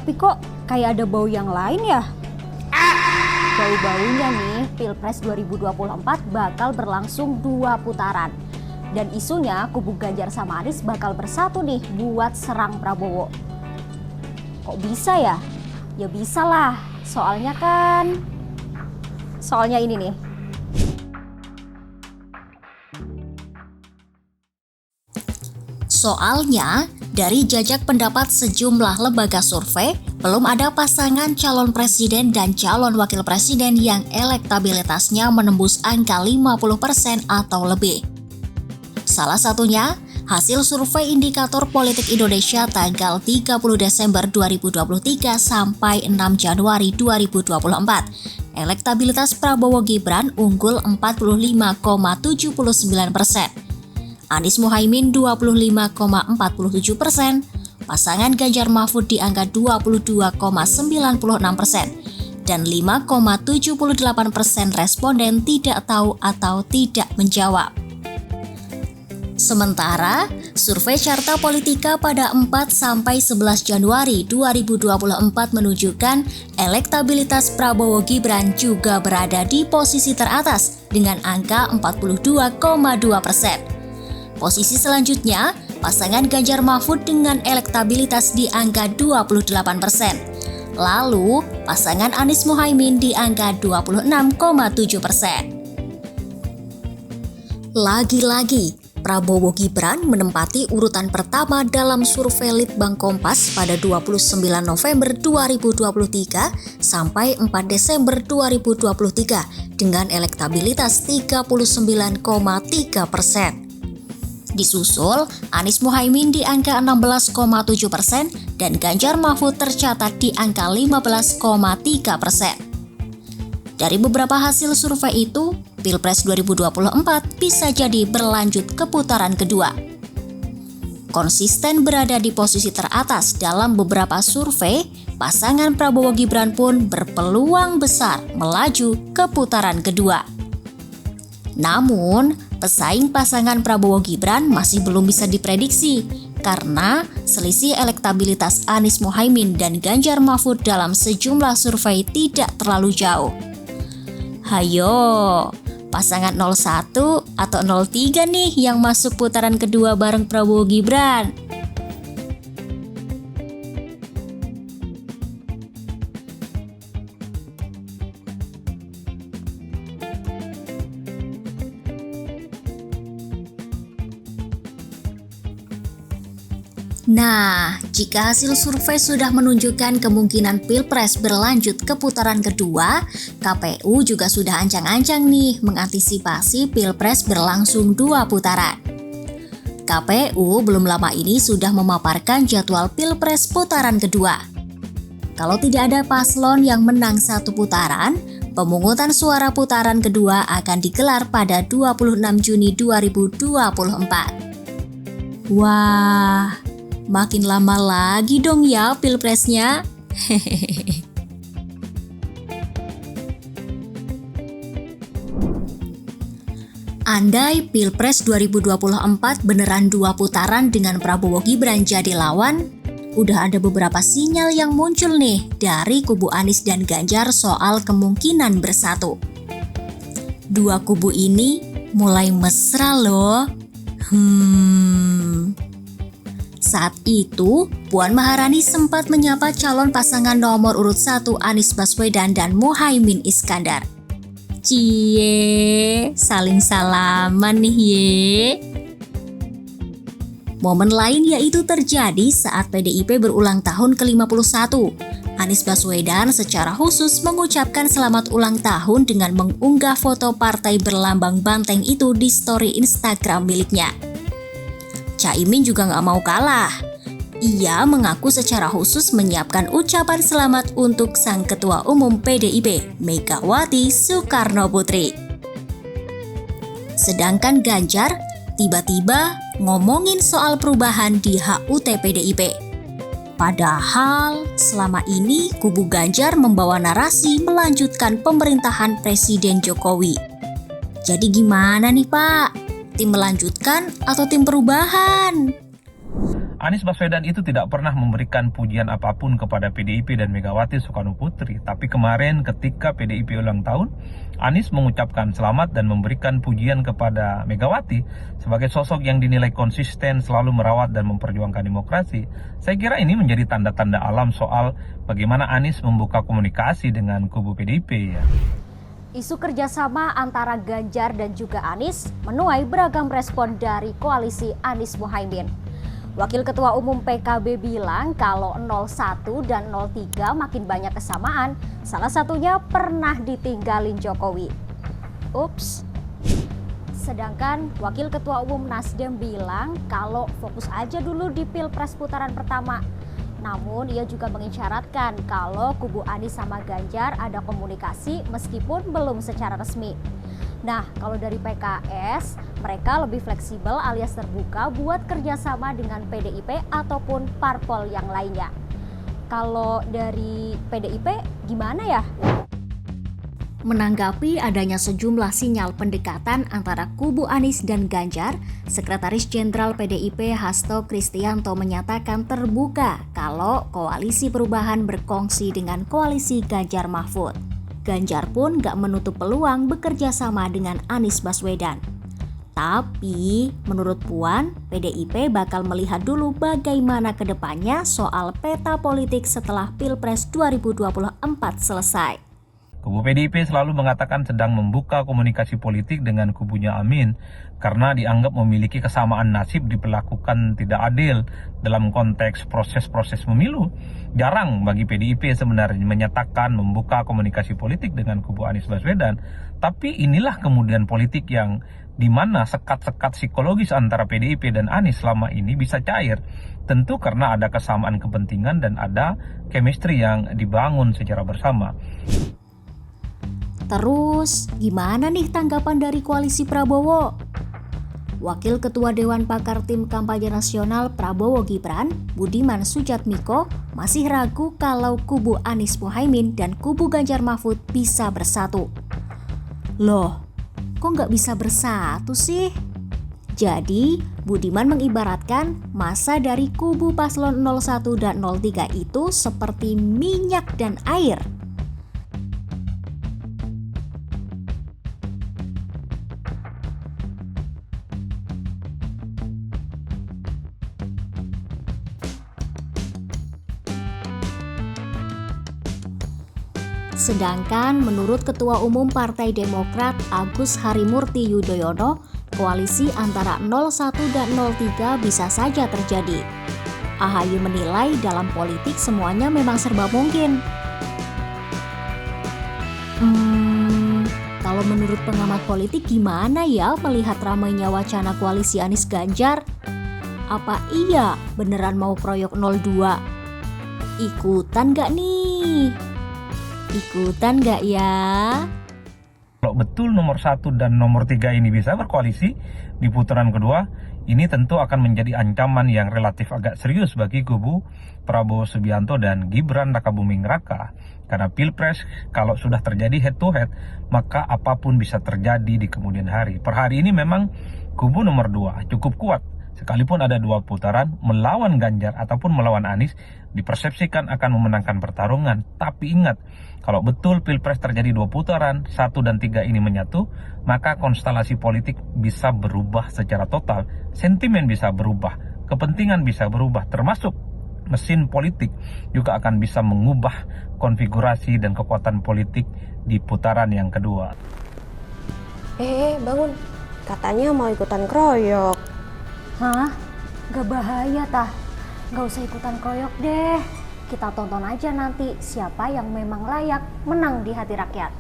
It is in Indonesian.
Tapi kok kayak ada bau yang lain ya? Bau-baunya nih, Pilpres 2024 bakal berlangsung 2 putaran. Dan isunya kubu Ganjar sama Anies bakal bersatu nih buat serang Prabowo. Kok bisa ya? Ya bisa lah, soalnya ini nih. Soalnya, dari jajak pendapat sejumlah lembaga survei, belum ada pasangan calon presiden dan calon wakil presiden yang elektabilitasnya menembus angka 50% atau lebih. Salah satunya, hasil survei Indikator Politik Indonesia tanggal 30 Desember 2023 sampai 6 Januari 2024. Elektabilitas Prabowo Gibran unggul 45,79%. Anies Muhaimin 25,47%, pasangan Ganjar Mahfud di angka 22,96%, dan 5,78% responden tidak tahu atau tidak menjawab. Sementara, survei Carta Politika pada 4-11 Januari 2024 menunjukkan elektabilitas Prabowo Gibran juga berada di posisi teratas dengan angka 42,2%. Posisi selanjutnya, pasangan Ganjar Mahfud dengan elektabilitas di angka 28%. Lalu, pasangan Anies Muhaimin di angka 26,7%. Lagi-lagi, Prabowo Gibran menempati urutan pertama dalam survei Litbang Kompas pada 29 November 2023 sampai 4 Desember 2023 dengan elektabilitas 39,3%. Disusul Anies Muhaimin di angka 16,7% dan Ganjar Mahfud tercatat di angka 15,3%. Dari beberapa hasil survei itu, Pilpres 2024 bisa jadi berlanjut ke putaran kedua. Konsisten berada di posisi teratas dalam beberapa survei, pasangan Prabowo Gibran pun berpeluang besar melaju ke putaran kedua. Namun, pesaing pasangan Prabowo Gibran masih belum bisa diprediksi karena selisih elektabilitas Anies Muhaimin dan Ganjar Mahfud dalam sejumlah survei tidak terlalu jauh. Hayo, pasangan 01 atau 03 nih yang masuk putaran kedua bareng Prabowo Gibran. Nah, jika hasil survei sudah menunjukkan kemungkinan Pilpres berlanjut ke putaran kedua, KPU juga sudah ancang-ancang nih mengantisipasi Pilpres berlangsung 2 putaran. KPU belum lama ini sudah memaparkan jadwal Pilpres putaran kedua. Kalau tidak ada paslon yang menang 1 putaran, pemungutan suara putaran kedua akan digelar pada 26 Juni 2024. Wah, makin lama lagi dong ya Pilpresnya. Andai Pilpres 2024 beneran 2 putaran dengan Prabowo Gibran jadi lawan, udah ada beberapa sinyal yang muncul nih dari kubu Anies dan Ganjar soal kemungkinan bersatu. 2 kubu ini mulai mesra loh. Saat itu, Puan Maharani sempat menyapa calon pasangan nomor urut 1 Anies Baswedan dan Muhaimin Iskandar. Cie, saling salaman nih ye. Momen lain yaitu terjadi saat PDIP berulang tahun ke-51. Anies Baswedan secara khusus mengucapkan selamat ulang tahun dengan mengunggah foto partai berlambang banteng itu di story Instagram miliknya. Caimin juga gak mau kalah. Ia mengaku secara khusus menyiapkan ucapan selamat untuk sang Ketua Umum PDIP, Megawati Soekarnoputri. Sedangkan Ganjar tiba-tiba ngomongin soal perubahan di HUT PDIP. Padahal selama ini kubu Ganjar membawa narasi melanjutkan pemerintahan Presiden Jokowi. Jadi gimana nih Pak? Tim melanjutkan atau tim perubahan? Anies Baswedan itu tidak pernah memberikan pujian apapun kepada PDIP dan Megawati Soekarno Putri. Tapi kemarin ketika PDIP ulang tahun, Anies mengucapkan selamat dan memberikan pujian kepada Megawati sebagai sosok yang dinilai konsisten, selalu merawat dan memperjuangkan demokrasi. Saya kira ini menjadi tanda-tanda alam soal bagaimana Anies membuka komunikasi dengan kubu PDIP ya. Isu kerjasama antara Ganjar dan juga Anies menuai beragam respon dari koalisi Anies Muhaimin. Wakil Ketua Umum PKB bilang kalau 01 dan 03 makin banyak kesamaan, salah satunya pernah ditinggalin Jokowi. Ups. Sedangkan Wakil Ketua Umum Nasdem bilang kalau fokus aja dulu di Pilpres putaran pertama. Namun ia juga mengisyaratkan kalau kubu Anies sama Ganjar ada komunikasi meskipun belum secara resmi. Nah, kalau dari PKS, mereka lebih fleksibel alias terbuka buat kerjasama dengan PDIP ataupun parpol yang lainnya. Kalau dari PDIP gimana ya? Menanggapi adanya sejumlah sinyal pendekatan antara kubu Anies dan Ganjar, Sekretaris Jenderal PDIP Hasto Kristianto menyatakan terbuka kalau koalisi perubahan berkongsi dengan koalisi Ganjar Mahfud. Ganjar pun gak menutup peluang bekerja sama dengan Anies Baswedan. Tapi menurut Puan, PDIP bakal melihat dulu bagaimana ke depannya soal peta politik setelah Pilpres 2024 selesai. Kubu PDIP selalu mengatakan sedang membuka komunikasi politik dengan kubunya Amin karena dianggap memiliki kesamaan nasib diperlakukan tidak adil dalam konteks proses-proses pemilu. Jarang bagi PDIP sebenarnya menyatakan membuka komunikasi politik dengan kubu Anies Baswedan. Tapi inilah kemudian politik yang di mana sekat-sekat psikologis antara PDIP dan Anies selama ini bisa cair. Tentu karena ada kesamaan kepentingan dan ada chemistry yang dibangun secara bersama. Terus, gimana nih tanggapan dari koalisi Prabowo? Wakil Ketua Dewan Pakar Tim Kampanye Nasional Prabowo Gibran, Budiman Sujatmiko, masih ragu kalau kubu Anies Muhaimin dan kubu Ganjar Mahfud bisa bersatu. Loh, kok nggak bisa bersatu sih? Jadi, Budiman mengibaratkan masa dari kubu paslon 01 dan 03 itu seperti minyak dan air. Sedangkan menurut Ketua Umum Partai Demokrat Agus Harimurti Yudhoyono, koalisi antara 01 dan 03 bisa saja terjadi. AHY menilai dalam politik semuanya memang serba mungkin. Kalau menurut pengamat politik gimana ya melihat ramainya wacana koalisi Anies Ganjar? Apa iya beneran mau kroyok 02? Ikutan gak nih? Ikutan gak ya? Kalau betul nomor 1 dan nomor 3 ini bisa berkoalisi di putaran kedua, ini tentu akan menjadi ancaman yang relatif agak serius bagi kubu Prabowo Subianto dan Gibran Rakabuming Raka. Karena Pilpres kalau sudah terjadi head to head, maka apapun bisa terjadi di kemudian hari. Per hari ini memang kubu nomor 2 cukup kuat. Sekalipun ada 2 putaran, melawan Ganjar ataupun melawan Anies, dipersepsikan akan memenangkan pertarungan. Tapi ingat, kalau betul Pilpres terjadi 2 putaran, 1 dan 3 ini menyatu, maka konstelasi politik bisa berubah secara total. Sentimen bisa berubah, kepentingan bisa berubah, termasuk mesin politik juga akan bisa mengubah konfigurasi dan kekuatan politik di putaran yang kedua. Bangun, katanya mau ikutan kroyok. Hah? Gak bahaya tah? Gak usah ikutan kroyok deh. Kita tonton aja nanti siapa yang memang layak menang di hati rakyat.